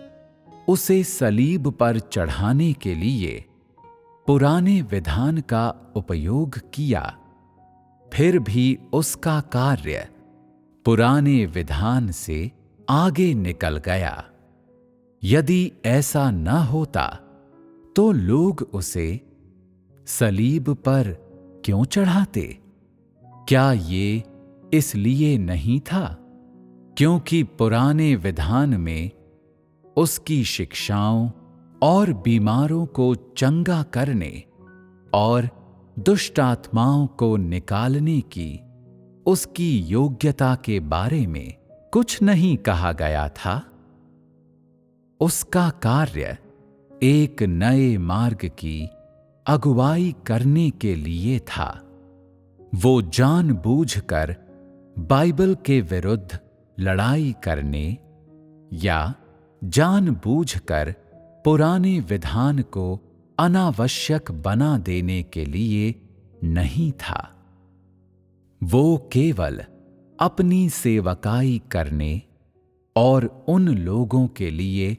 उसे सलीब पर चढ़ाने के लिए पुराने विधान का उपयोग किया, फिर भी उसका कार्य पुराने विधान से आगे निकल गया। यदि ऐसा न होता तो लोग उसे सलीब पर क्यों चढ़ाते? क्या ये इसलिए नहीं था क्योंकि पुराने विधान में उसकी शिक्षाओं और बीमारों को चंगा करने और दुष्ट आत्माओं को निकालने की उसकी योग्यता के बारे में कुछ नहीं कहा गया था? उसका कार्य एक नए मार्ग की अगुवाई करने के लिए था। वो जानबूझकर बाइबल के विरुद्ध लड़ाई करने या जानबूझकर पुराने विधान को अनावश्यक बना देने के लिए नहीं था। वो केवल अपनी सेवकाई करने और उन लोगों के लिए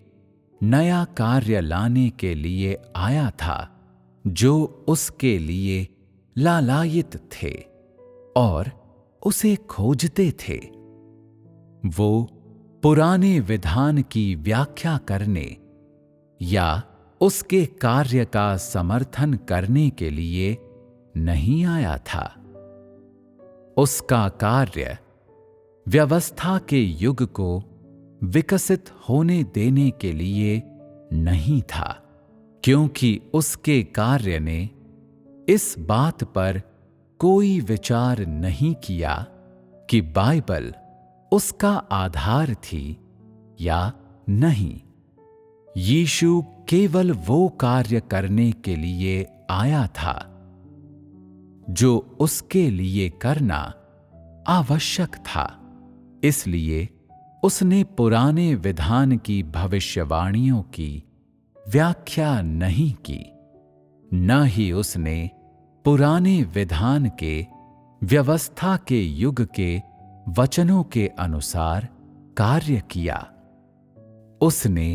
नया कार्य लाने के लिए आया था जो उसके लिए लालायित थे और उसे खोजते थे। वो पुराने विधान की व्याख्या करने या उसके कार्य का समर्थन करने के लिए नहीं आया था। उसका कार्य व्यवस्था के युग को विकसित होने देने के लिए नहीं था, क्योंकि उसके कार्य ने इस बात पर कोई विचार नहीं किया कि बाइबल उसका आधार थी या नहीं। यीशु केवल वो कार्य करने के लिए आया था जो उसके लिए करना आवश्यक था। इसलिए उसने पुराने विधान की भविष्यवाणियों की व्याख्या नहीं की, न ही उसने पुराने विधान के व्यवस्था के युग के वचनों के अनुसार कार्य किया। उसने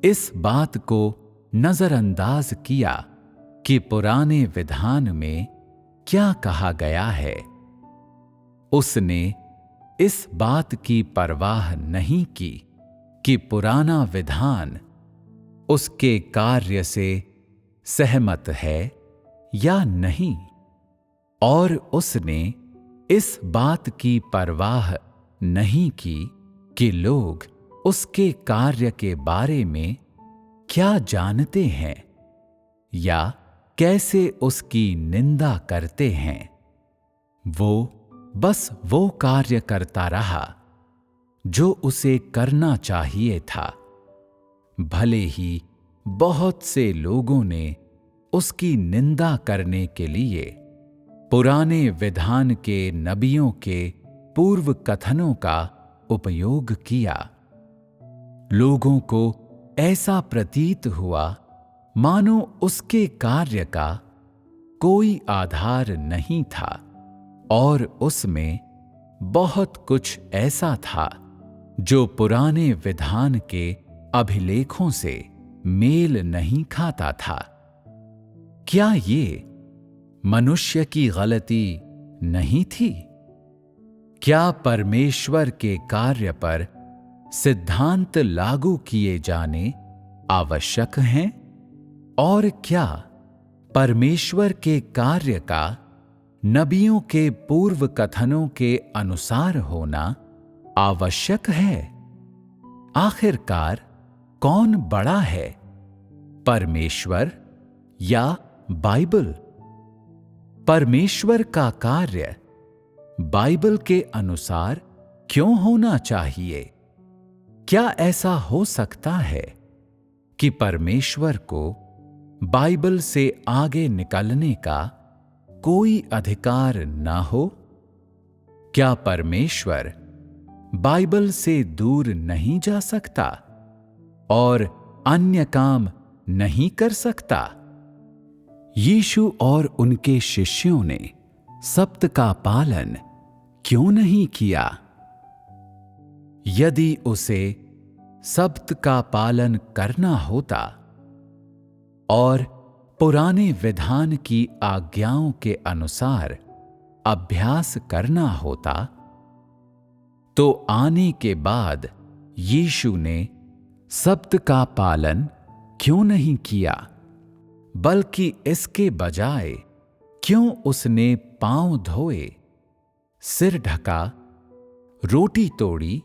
इस बात को नजरअंदाज किया कि पुराने विधान में क्या कहा गया है। उसने इस बात की परवाह नहीं की कि पुराना विधान उसके कार्य से सहमत है या नहीं, और उसने इस बात की परवाह नहीं की कि लोग उसके कार्य के बारे में क्या जानते हैं या कैसे उसकी निंदा करते हैं। वो बस वो कार्य करता रहा जो उसे करना चाहिए था, भले ही बहुत से लोगों ने उसकी निंदा करने के लिए पुराने विधान के नबियों के पूर्व कथनों का उपयोग किया। लोगों को ऐसा प्रतीत हुआ मानो उसके कार्य का कोई आधार नहीं था और उसमें बहुत कुछ ऐसा था जो पुराने विधान के अभिलेखों से मेल नहीं खाता था। क्या ये मनुष्य की गलती नहीं थी? क्या परमेश्वर के कार्य पर सिद्धांत लागू किए जाने आवश्यक हैं? और क्या परमेश्वर के कार्य का नबियों के पूर्व कथनों के अनुसार होना आवश्यक है? आखिरकार कौन बड़ा है, परमेश्वर या बाइबल? परमेश्वर का कार्य बाइबल के अनुसार क्यों होना चाहिए? क्या ऐसा हो सकता है कि परमेश्वर को बाइबल से आगे निकलने का कोई अधिकार न हो? क्या परमेश्वर बाइबल से दूर नहीं जा सकता और अन्य काम नहीं कर सकता? यीशु और उनके शिष्यों ने सब्त का पालन क्यों नहीं किया? यदि उसे सब्त का पालन करना होता और पुराने विधान की आज्ञाओं के अनुसार अभ्यास करना होता, तो आने के बाद यीशु ने सब्त का पालन क्यों नहीं किया, बल्कि इसके बजाय क्यों उसने पांव धोए, सिर ढका, रोटी तोड़ी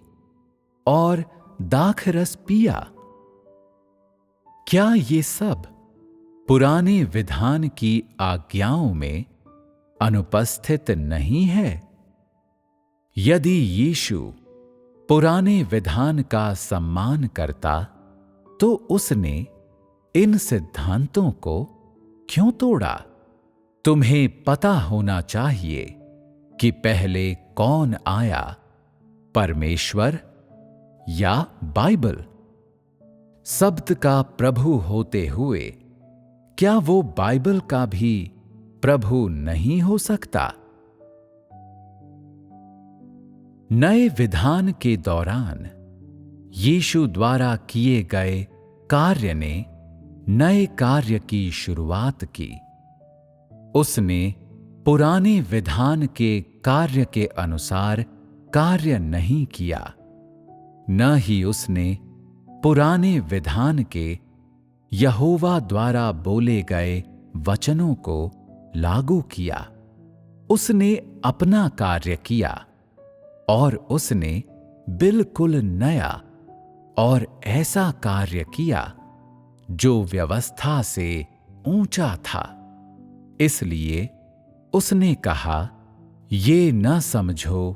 और दाखरस पिया? क्या ये सब पुराने विधान की आज्ञाओं में अनुपस्थित नहीं है? यदि यीशु पुराने विधान का सम्मान करता तो उसने इन सिद्धांतों को क्यों तोड़ा? तुम्हें पता होना चाहिए कि पहले कौन आया, परमेश्वर या बाइबल? शब्द का प्रभु होते हुए क्या वो बाइबल का भी प्रभु नहीं हो सकता? नए विधान के दौरान यीशु द्वारा किए गए कार्य ने नए कार्य की शुरुआत की। उसने पुराने विधान के कार्य के अनुसार कार्य नहीं किया, न ही उसने पुराने विधान के यहोवा द्वारा बोले गए वचनों को लागू किया। उसने अपना कार्य किया और उसने बिल्कुल नया और ऐसा कार्य किया जो व्यवस्था से ऊंचा था। इसलिए उसने कहा, ये न समझो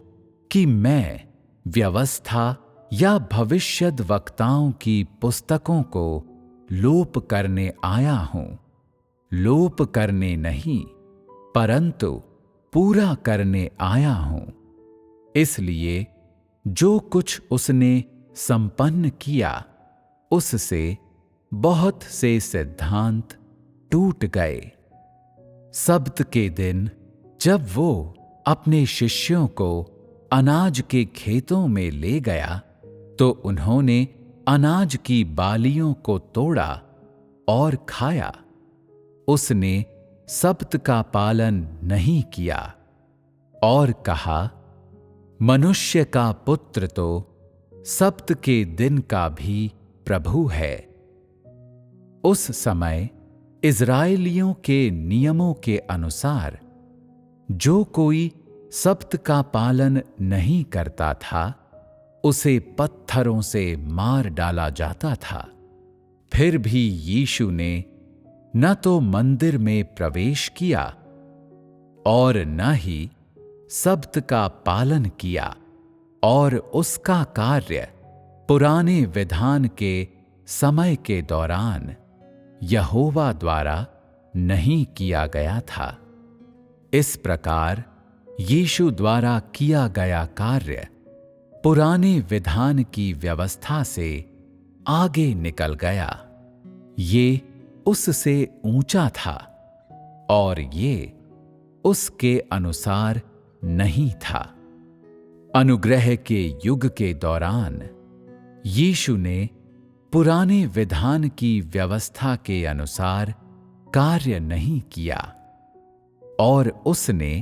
कि मैं व्यवस्था या भविष्यद्वक्ताओं की पुस्तकों को लोप करने आया हूं। लोप करने नहीं, परंतु पूरा करने आया हूं। इसलिए जो कुछ उसने संपन्न किया, उससे बहुत से सिद्धांत टूट गए। सब्त के दिन जब वो अपने शिष्यों को अनाज के खेतों में ले गया, तो उन्होंने अनाज की बालियों को तोड़ा और खाया। उसने सब्त का पालन नहीं किया और कहा, मनुष्य का पुत्र तो सब्त के दिन का भी प्रभु है। उस समय इज़राइलियों के नियमों के अनुसार जो कोई सब्त का पालन नहीं करता था, उसे पत्थरों से मार डाला जाता था। फिर भी यीशु ने न तो मंदिर में प्रवेश किया और न ही सब्त का पालन किया, और उसका कार्य पुराने विधान के समय के दौरान यहोवा द्वारा नहीं किया गया था। इस प्रकार यीशु द्वारा किया गया कार्य पुराने विधान की व्यवस्था से आगे निकल गया। ये उससे ऊंचा था और ये उसके अनुसार नहीं था। अनुग्रह के युग के दौरान यीशु ने पुराने विधान की व्यवस्था के अनुसार कार्य नहीं किया और उसने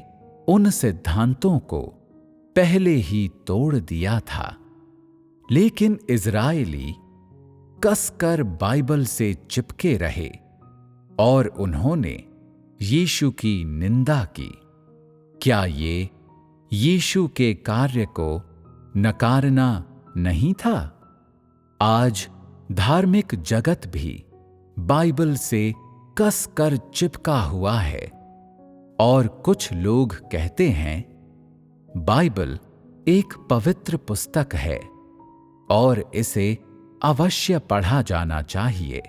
उन सिद्धांतों को पहले ही तोड़ दिया था। लेकिन इज़राइली कसकर बाइबल से चिपके रहे और उन्होंने यीशु की निंदा की। क्या ये यीशु के कार्य को नकारना नहीं था? आज धार्मिक जगत भी बाइबल से कसकर चिपका हुआ है और कुछ लोग कहते हैं बाइबल एक पवित्र पुस्तक है और इसे अवश्य पढ़ा जाना चाहिए।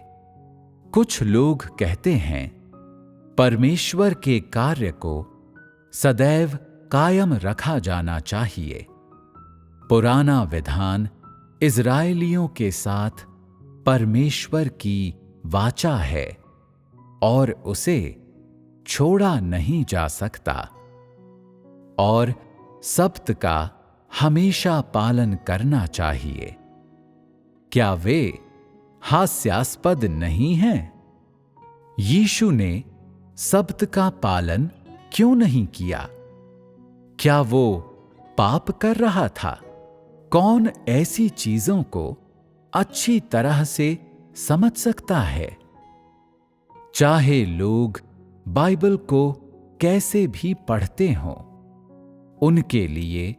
कुछ लोग कहते हैं परमेश्वर के कार्य को सदैव कायम रखा जाना चाहिए। पुराना विधान इज़राइलियों के साथ परमेश्वर की वाचा है और उसे छोड़ा नहीं जा सकता और सब्त का हमेशा पालन करना चाहिए। क्या वे हास्यास्पद नहीं हैं? यीशु ने सब्त का पालन क्यों नहीं किया? क्या वो पाप कर रहा था? कौन ऐसी चीजों को अच्छी तरह से समझ सकता है? चाहे लोग बाइबल को कैसे भी पढ़ते हों, उनके लिए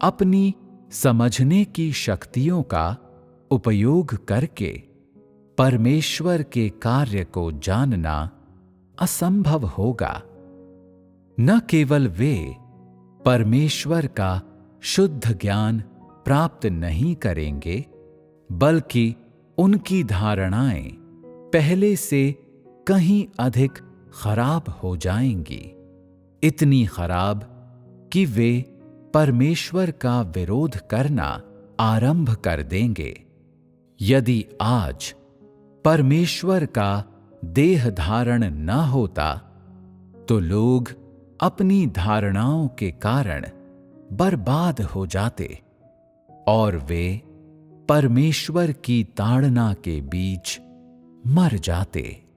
अपनी समझने की शक्तियों का उपयोग करके परमेश्वर के कार्य को जानना असंभव होगा। न केवल वे परमेश्वर का शुद्ध ज्ञान प्राप्त नहीं करेंगे, बल्कि उनकी धारणाएं पहले से कहीं अधिक खराब हो जाएंगी, इतनी खराब कि वे परमेश्वर का विरोध करना आरंभ कर देंगे। यदि आज परमेश्वर का देह धारण न होता, तो लोग अपनी धारणाओं के कारण बर्बाद हो जाते और वे परमेश्वर की ताड़ना के बीच मर जाते।